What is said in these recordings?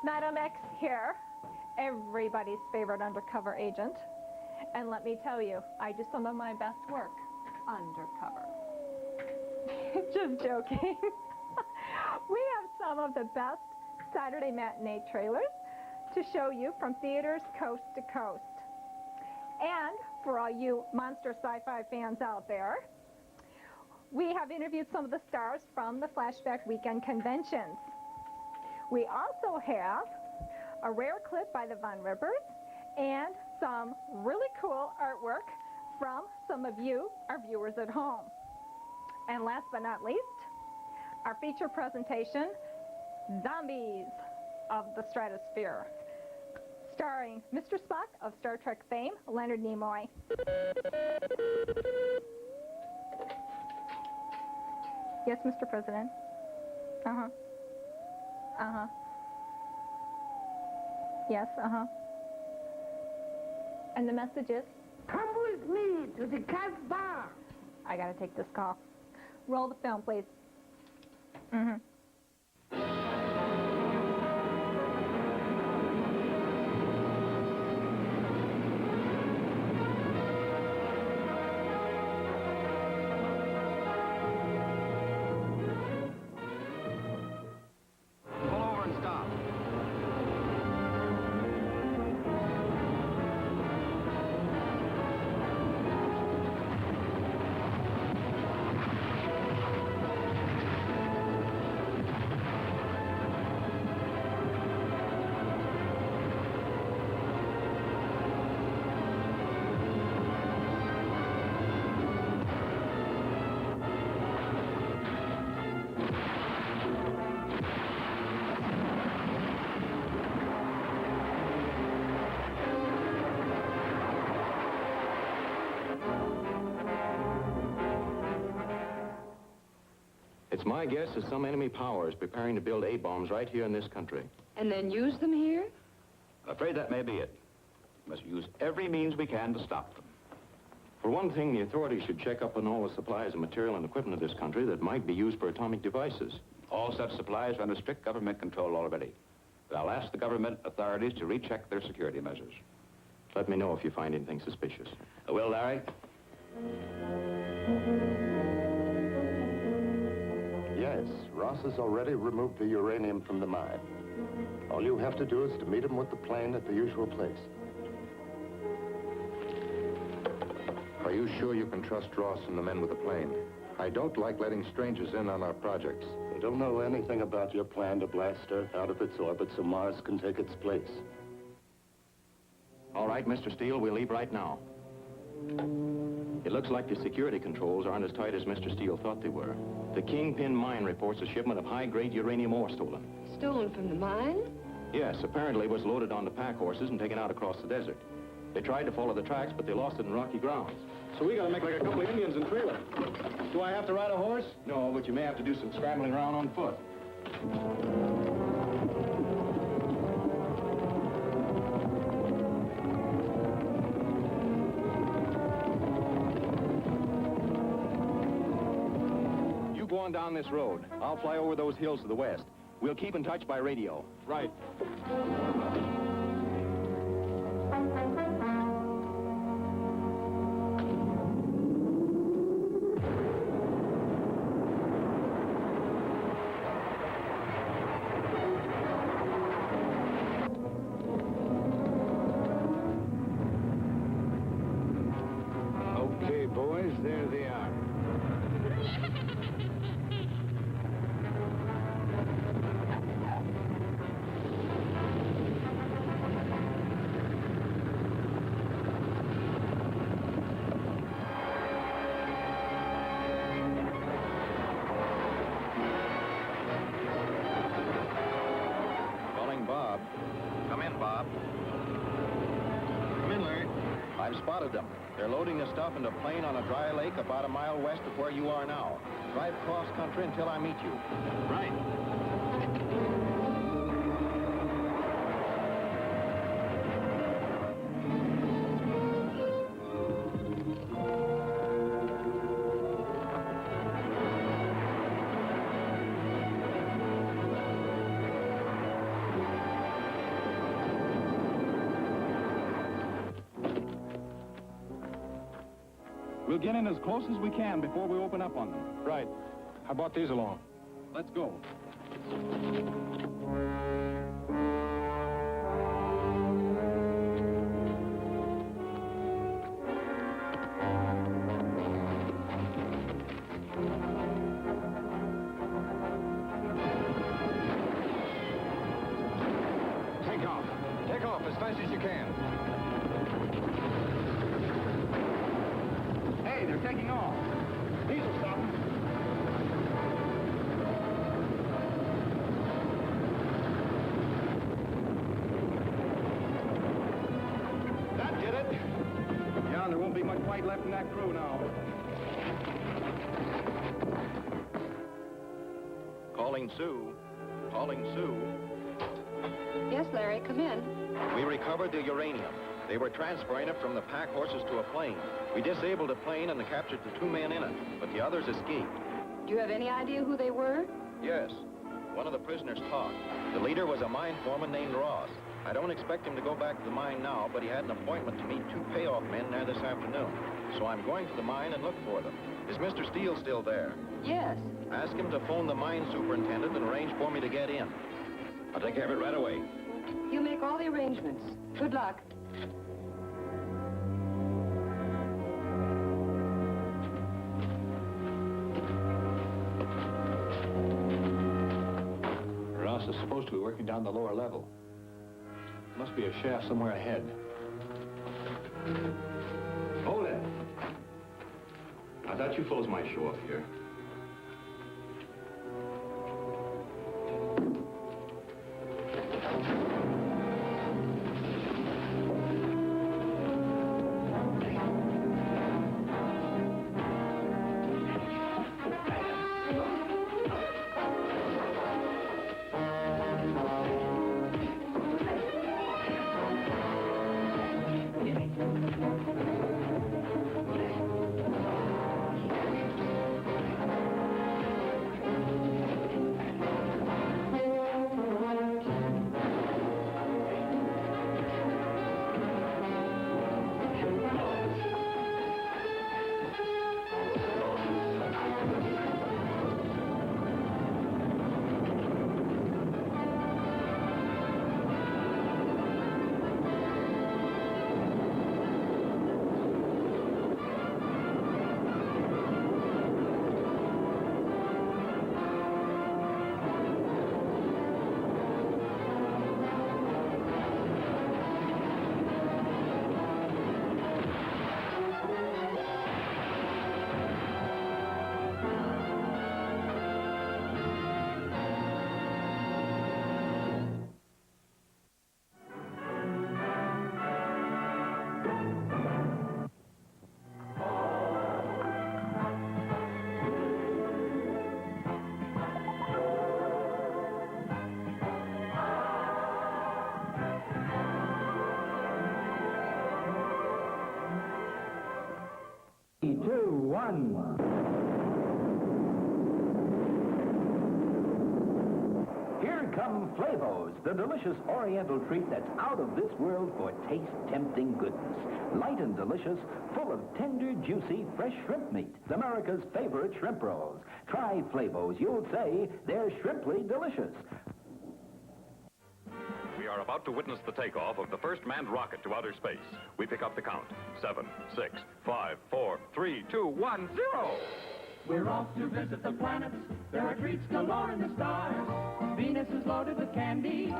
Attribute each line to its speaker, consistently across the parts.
Speaker 1: Madam X here, everybody's favorite undercover agent. And let me tell you, I do some of my best work undercover. Just joking. We have some of the best Saturday matinee trailers to show you from theaters coast to coast. And for all you monster sci-fi fans out there, we have interviewed some of the stars from the Flashback Weekend conventions. We also have a rare clip by the Von Rippers and some really cool artwork from some of you, our viewers at home. And last but not least, our feature presentation, Zombies of the Stratosphere, starring Mr. Spock of Star Trek fame, Leonard Nimoy. Yes, Mr. President. Uh-huh. Uh-huh. Yes, uh-huh. And the message is?
Speaker 2: Come with me to the Casbah.
Speaker 1: I gotta take this call. Roll the film, please. Mm-hmm.
Speaker 3: It's my guess that some enemy power is preparing to build A-bombs right here in this country.
Speaker 4: And then use them here?
Speaker 5: I'm afraid that may be it. We must use every means we can to stop them.
Speaker 3: For one thing, the authorities should check up on all the supplies of material and equipment of this country that might be used for atomic devices.
Speaker 5: All such supplies are under strict government control already. But I'll ask the government authorities to recheck their security measures.
Speaker 3: Let me know if you find anything suspicious.
Speaker 5: I will, Larry.
Speaker 6: Yes, Ross has already removed the uranium from the mine. All you have to do is to meet him with the plane at the usual place.
Speaker 7: Are you sure you can trust Ross and the men with the plane? I don't like letting strangers in on our projects.
Speaker 6: They don't know anything about your plan to blast Earth out of its orbit so Mars can take its place.
Speaker 3: All right, Mr. Steele, we'll leave right now. It looks like the security controls aren't as tight as Mr. Steele thought they were. The Kingpin mine reports a shipment of high-grade uranium ore stolen.
Speaker 4: Stolen from the mine?
Speaker 3: Yes, apparently it was loaded onto pack horses and taken out across the desert. They tried to follow the tracks, but they lost it in rocky ground.
Speaker 8: So we gotta make like a couple of Indians and trailer. Do I have to ride a horse?
Speaker 3: No, but you may have to do some scrambling around on foot. You go on down this road. I'll fly over those hills to the west. We'll keep in touch by radio.
Speaker 8: Right.
Speaker 7: Okay, boys, there they are.
Speaker 3: spotted them. They're loading the stuff into a plane on a dry lake about a mile west of where you are now. Drive cross country until I meet you.
Speaker 8: Right. We'll get in as close as we can before we open up on them.
Speaker 3: Right. How about these along?
Speaker 8: Let's go.
Speaker 3: Take off. Take off as fast as you can.
Speaker 8: Hey, they're taking off. These will stop.
Speaker 3: That did it.
Speaker 8: Yeah, and there won't be much fight left in that crew now.
Speaker 3: Calling Sue. Calling Sue.
Speaker 4: Yes, Larry, come in.
Speaker 3: We recovered the uranium. They were transferring it from the pack horses to a plane. We disabled the plane and captured the 2 men in it, but the others escaped.
Speaker 4: Do you have any idea who they were?
Speaker 3: Yes. One of the prisoners talked. The leader was a mine foreman named Ross. I don't expect him to go back to the mine now, but he had an appointment to meet 2 payoff men there this afternoon. So I'm going to the mine and look for them. Is Mr. Steele still there?
Speaker 4: Yes.
Speaker 3: Ask him to phone the mine superintendent and arrange for me to get in. I'll take care of it right away.
Speaker 4: You make all the arrangements. Good luck.
Speaker 3: Ross is supposed to be working down the lower level. Must be a shaft somewhere ahead. Hold it. I thought you fellows might show up here.
Speaker 9: Here come Flavos, the delicious oriental treat that's out of this world for taste-tempting goodness. Light and delicious, full of tender, juicy, fresh shrimp meat. America's favorite shrimp rolls. Try Flavos. You'll say they're shrimply delicious.
Speaker 10: We are about to witness the takeoff of the first manned rocket to outer space. We pick up the count. 7, 6, 5, 4, 3, 2, 1, 0!
Speaker 11: We're off to visit the planets. There are treats galore in the stars. Venus is loaded with candy,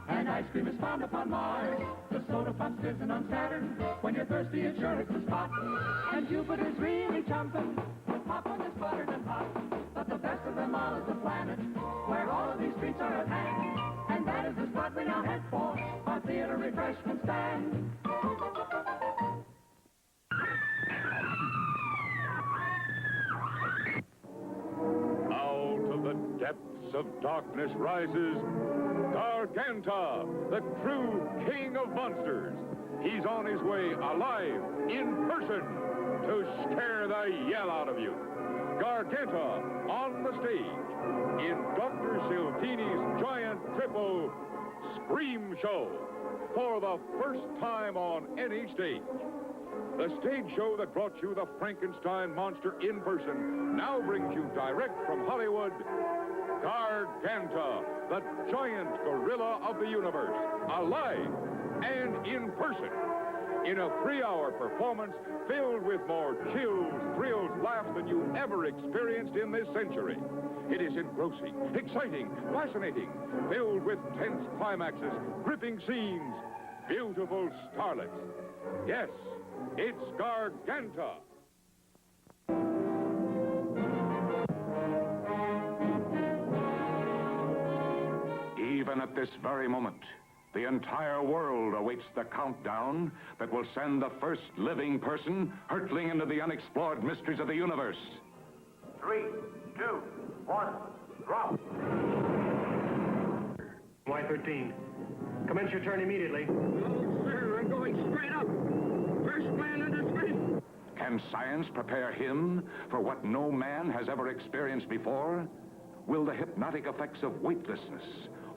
Speaker 11: and ice cream is found upon Mars. The soda pump's fizzing on Saturn. When you're thirsty, it's sure it's a spot. And Jupiter's really jumping. With popcorn that's buttered and hot. But the best of them all is the planet, where all of these treats are at hand. And that is the spot we now head for, our theater refreshment stand.
Speaker 10: depths of darkness rises Garganta, the true king of monsters. He's on his way alive, in person, to scare the yell out of you. Garganta on the stage in Dr. Siltini's giant triple Scream Show for the first time on any stage. The stage show that brought you the Frankenstein monster in person now brings you direct from Hollywood, Garganta, the giant gorilla of the universe, alive and in person, in a 3-hour performance filled with more chills, thrills, laughs than you ever experienced in this century. It is engrossing, exciting, fascinating, filled with tense climaxes, gripping scenes, beautiful starlets. Yes, it's Garganta.
Speaker 5: Even at this very moment, the entire world awaits the countdown that will send the first living person hurtling into the unexplored mysteries of the universe.
Speaker 12: 3, 2, 1, drop.
Speaker 8: Y-13. Commence your turn immediately.
Speaker 2: No, sir, I'm going straight up. First man into space.
Speaker 5: Can science prepare him for what no man has ever experienced before? Will the hypnotic effects of weightlessness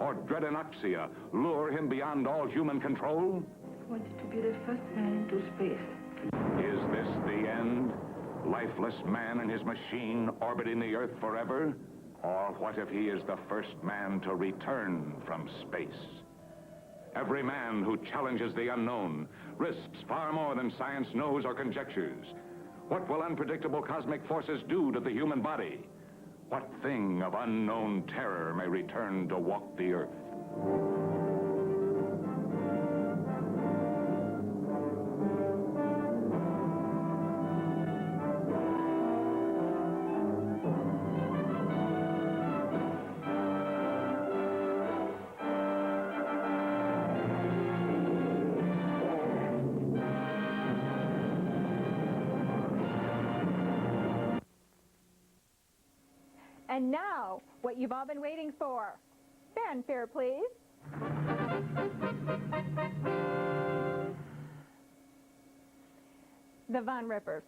Speaker 5: or dread anoxia lure him beyond all human control?
Speaker 13: I wanted to be the first man into space.
Speaker 5: Is this the end? Lifeless man and his machine orbiting the Earth forever? Or what if he is the first man to return from space? Every man who challenges the unknown risks far more than science knows or conjectures. What will unpredictable cosmic forces do to the human body? What thing of unknown terror may return to walk the Earth?
Speaker 1: And now, what you've all been waiting for. Fanfare, please. The Von Rippers.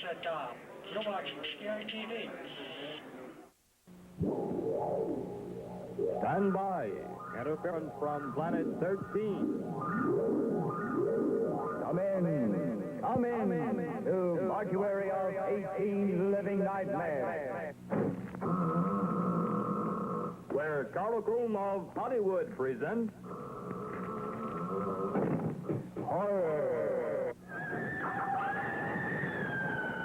Speaker 14: at Tom. You're watching Scary TV.
Speaker 15: Stand by. Interference from Planet 13.
Speaker 9: Come in to Mortuary of 18 Living Nightmares,
Speaker 15: Where Carl Kroom of Hollywood presents Horror.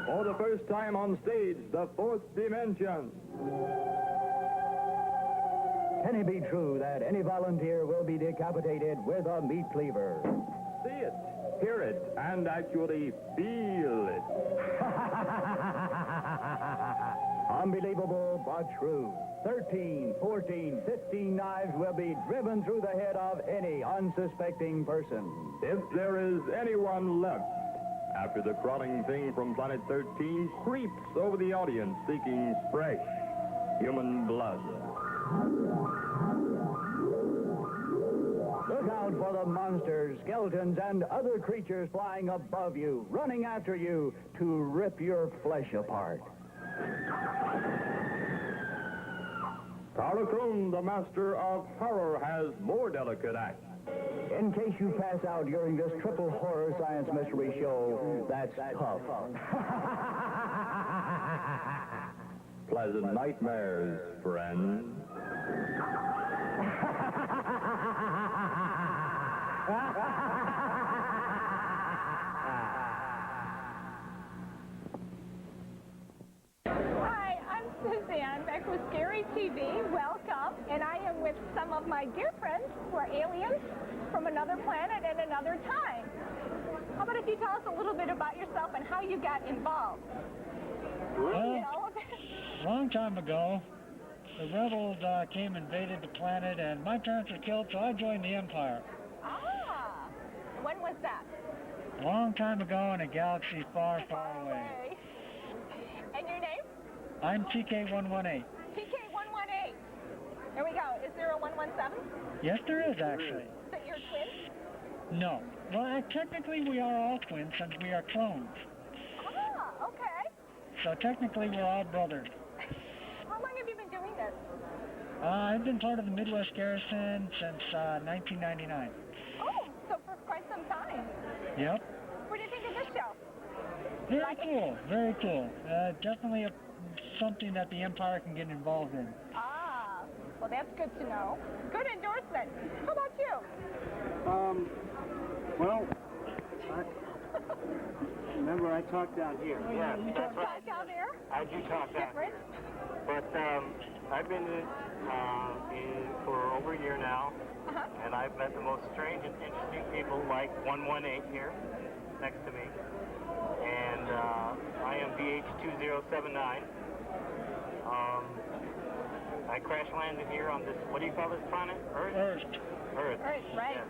Speaker 15: For the first time on stage, the fourth dimension.
Speaker 9: Can it be true that any volunteer will be decapitated with a meat cleaver?
Speaker 15: See it, hear it, and actually feel it.
Speaker 9: Unbelievable but true. 13, 14, 15 knives will be driven through the head of any unsuspecting person.
Speaker 15: If there is anyone left, after the crawling thing from Planet 13 creeps over the audience seeking fresh human blood.
Speaker 9: Look out for the monsters, skeletons, and other creatures flying above you, running after you to rip your flesh apart.
Speaker 15: Carl Kroom, the master of horror, has more delicate acts.
Speaker 9: In case you pass out during this triple horror science mystery show, that's tough.
Speaker 15: Pleasant nightmares, friends.
Speaker 1: Hi, I'm Suzanne, back with Scary TV. Welcome. And I am with some of my dear friends who are aliens from another planet and another time. How about if you tell us a little bit about yourself and how you got involved?
Speaker 14: Well, a long time ago, the rebels came and invaded the planet, and my parents were killed, so I joined the Empire.
Speaker 1: Ah, when was that?
Speaker 14: A long time ago in a galaxy far, far away.
Speaker 1: And your name?
Speaker 14: I'm TK118.
Speaker 1: TK118. There we go. Is there a 117?
Speaker 14: Yes, there is, actually.
Speaker 1: So you're twins?
Speaker 14: No. Well, technically, we are all twins since we are clones.
Speaker 1: Ah, okay.
Speaker 14: So technically, we're all brothers.
Speaker 1: How long have you been doing this?
Speaker 14: I've been part of the Midwest Garrison since 1999.
Speaker 1: Oh, so for quite some time.
Speaker 14: Yep.
Speaker 1: What do you think of this show?
Speaker 14: Very cool, very cool. Definitely something that the Empire can get involved in.
Speaker 1: Ah, well, that's good to know. Good endorsement. How about you?
Speaker 2: Well, remember I talked down here. Yeah,
Speaker 1: You
Speaker 2: that's right.
Speaker 1: talk down there?
Speaker 2: I do talk down
Speaker 1: Different?
Speaker 2: But I've been in for over a year now, and I've met the most strange and interesting people like 118 here next to me. And I am BH2079. I crash landed here on this, what do you call this planet? Earth?
Speaker 14: Earth.
Speaker 2: Earth,
Speaker 1: right.
Speaker 2: Yes.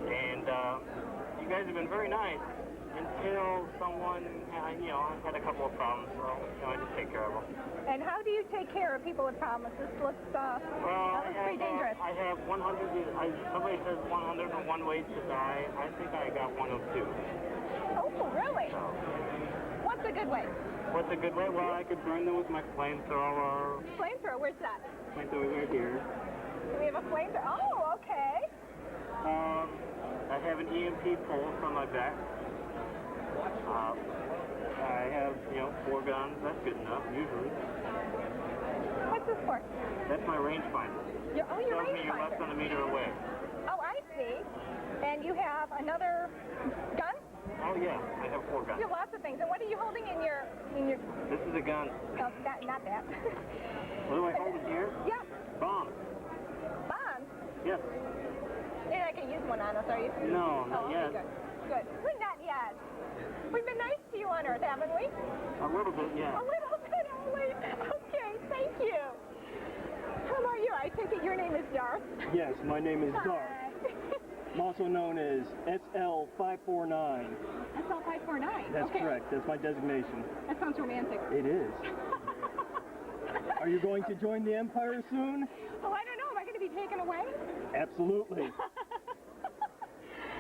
Speaker 2: And you guys have been very nice until someone, had a couple of problems, so I just take care of them.
Speaker 1: And how do you take care of people with problems? This looks, that looks pretty dangerous.
Speaker 2: I have 100, somebody says 101 ways to die. I think I got 102.
Speaker 1: Oh, really?
Speaker 2: So,
Speaker 1: What's a good way?
Speaker 2: what's a good way? Well, I could burn them with my flamethrower.
Speaker 1: Flamethrower, where's that?
Speaker 2: Flamethrower right here.
Speaker 1: Do we have a flamethrower? Oh, okay.
Speaker 2: I have an EMP pulse on my back. I have, 4 guns. That's good enough, usually.
Speaker 1: What's this for?
Speaker 2: That's my rangefinder.
Speaker 1: Your
Speaker 2: Tells me you're
Speaker 1: rangefinder.
Speaker 2: less than a meter away.
Speaker 1: Oh, I see. And you have another gun?
Speaker 2: Oh, yeah. I have 4 guns.
Speaker 1: You have lots of things. And what are you holding in your...
Speaker 2: This is a gun.
Speaker 1: No, not that.
Speaker 2: What do I hold it here?
Speaker 1: Yeah.
Speaker 2: Bombs.
Speaker 1: Bombs?
Speaker 2: Yes.
Speaker 1: You're not going to use one on us, are you?
Speaker 2: No, not yet.
Speaker 1: Okay, good. Well, not yet. We've been nice to you on Earth, haven't we?
Speaker 2: A little bit, yeah.
Speaker 1: A little bit only. Okay, thank you. How about you? I take it your name is Darth?
Speaker 16: Yes, my name is Darth.
Speaker 1: Hi.
Speaker 16: I'm also known as SL549.
Speaker 1: SL549?
Speaker 16: That's
Speaker 1: okay.
Speaker 16: correct. That's my designation.
Speaker 1: That sounds romantic.
Speaker 16: It is. Are you going to join the Empire soon?
Speaker 1: Oh, I don't know. Am I going to be taken away?
Speaker 16: Absolutely.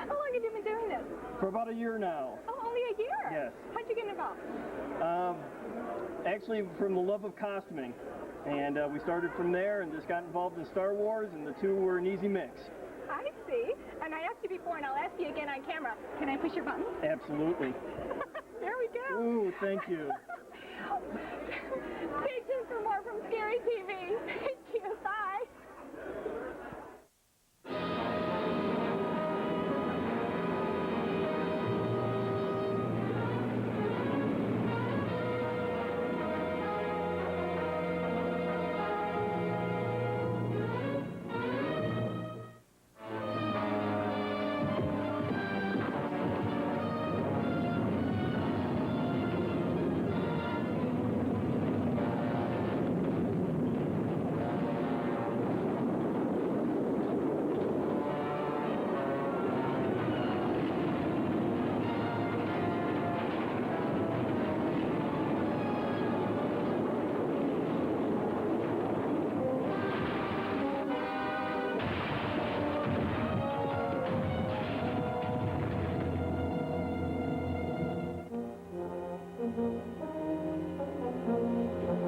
Speaker 1: How long have you been doing this?
Speaker 16: For about a year now.
Speaker 1: Oh, only a year?
Speaker 16: Yes.
Speaker 1: How'd you get involved?
Speaker 16: Actually, from the love of costuming. And we started from there and just got involved in Star Wars, and the two were an easy mix.
Speaker 1: I see. And I asked you before, and I'll ask you again on camera. Can I push your button?
Speaker 16: Absolutely.
Speaker 1: There we go.
Speaker 16: Ooh, thank you.
Speaker 1: Stay tuned for more from Scary TV. Thank you. Bye.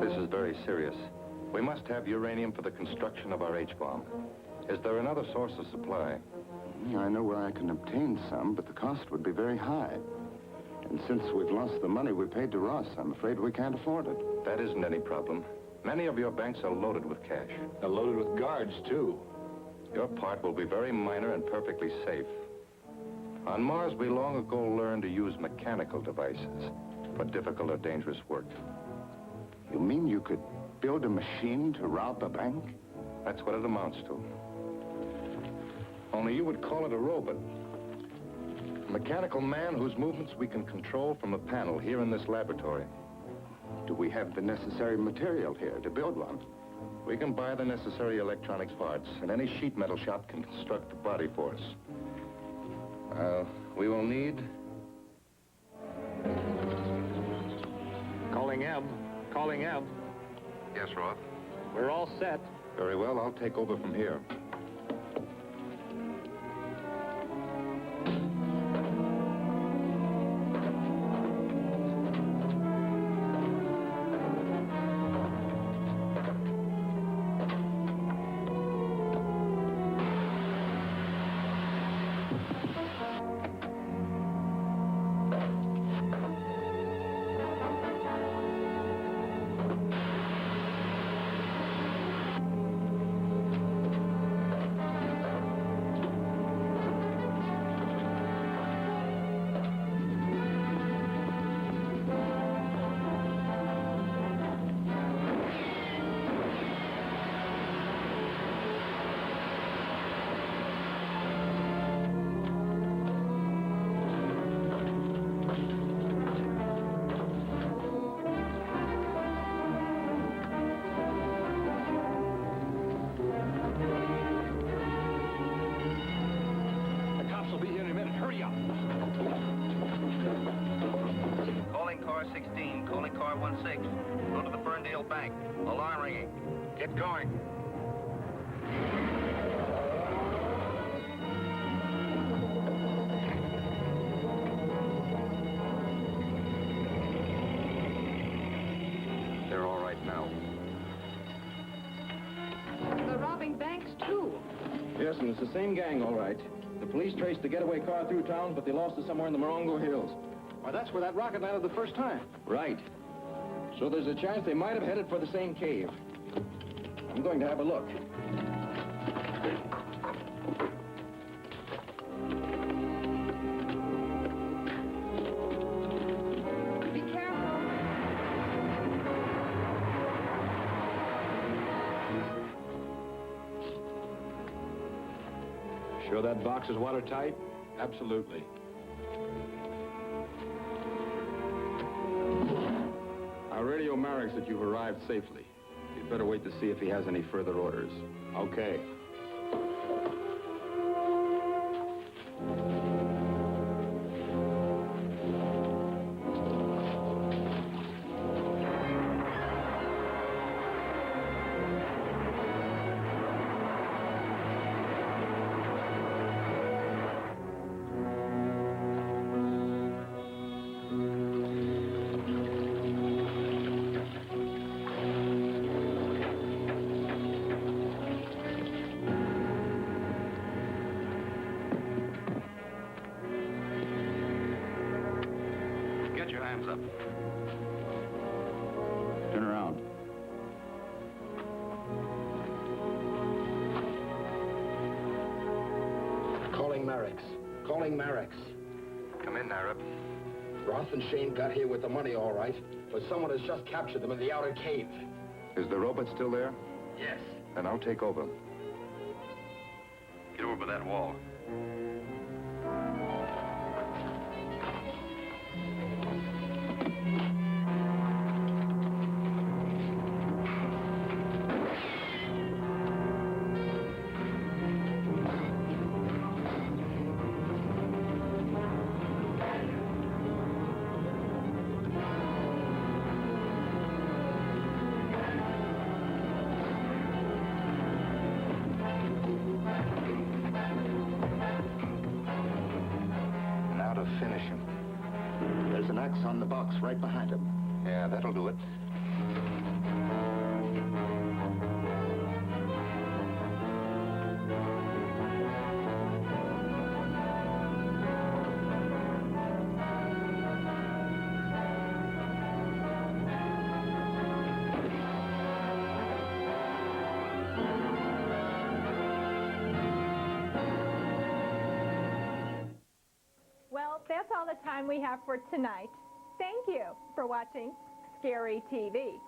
Speaker 7: This is very serious. We must have uranium for the construction of our H-bomb. Is there another source of supply?
Speaker 6: I know where I can obtain some, but the cost would be very high. And since we've lost the money we paid to Ross, I'm afraid we can't afford it.
Speaker 7: That isn't any problem. Many of your banks are loaded with cash.
Speaker 8: They're loaded with guards, too.
Speaker 7: Your part will be very minor and perfectly safe. On Mars, we long ago learned to use mechanical devices for difficult or dangerous work.
Speaker 6: You mean you could build a machine to rob a bank?
Speaker 7: That's what it amounts to. Only you would call it a robot. A mechanical man whose movements we can control from a panel here in this laboratory.
Speaker 6: Do we have the necessary material here to build one?
Speaker 7: We can buy the necessary electronics parts, and any sheet metal shop can construct the body for us. We will need...
Speaker 8: Calling M. Calling M.
Speaker 7: Yes, Roth?
Speaker 8: We're all set.
Speaker 7: Very well, I'll take over from here.
Speaker 3: Calling car 16, calling car 16. Go to the Ferndale Bank. Alarm ringing. Get going.
Speaker 7: They're all right now.
Speaker 4: They're robbing banks, too.
Speaker 3: Yes, and it's the same gang, all right. The police traced the getaway car through town, but they lost it somewhere in the Morongo Hills.
Speaker 8: Why, that's where that rocket landed the first time.
Speaker 3: Right. So there's a chance they might have headed for the same cave. I'm going to have a look.
Speaker 4: Be careful.
Speaker 8: Sure that box is watertight? Absolutely. I'll radio Marek that you've arrived safely. You'd better wait to see if he has any further orders. Okay.
Speaker 3: up.
Speaker 6: Turn around.
Speaker 17: Calling Mareks. Calling Mareks.
Speaker 3: Come in, Arab.
Speaker 17: Roth and Shane got here with the money all right, but someone has just captured them in the outer cave.
Speaker 7: Is the robot still there?
Speaker 17: Yes.
Speaker 7: Then I'll take over.
Speaker 3: Get over by that wall.
Speaker 7: Now to finish him.
Speaker 6: There's an X on the box right behind him.
Speaker 7: Yeah, that'll do it.
Speaker 1: Well, that's all the time we have for tonight. Thank you for watching Scary TV.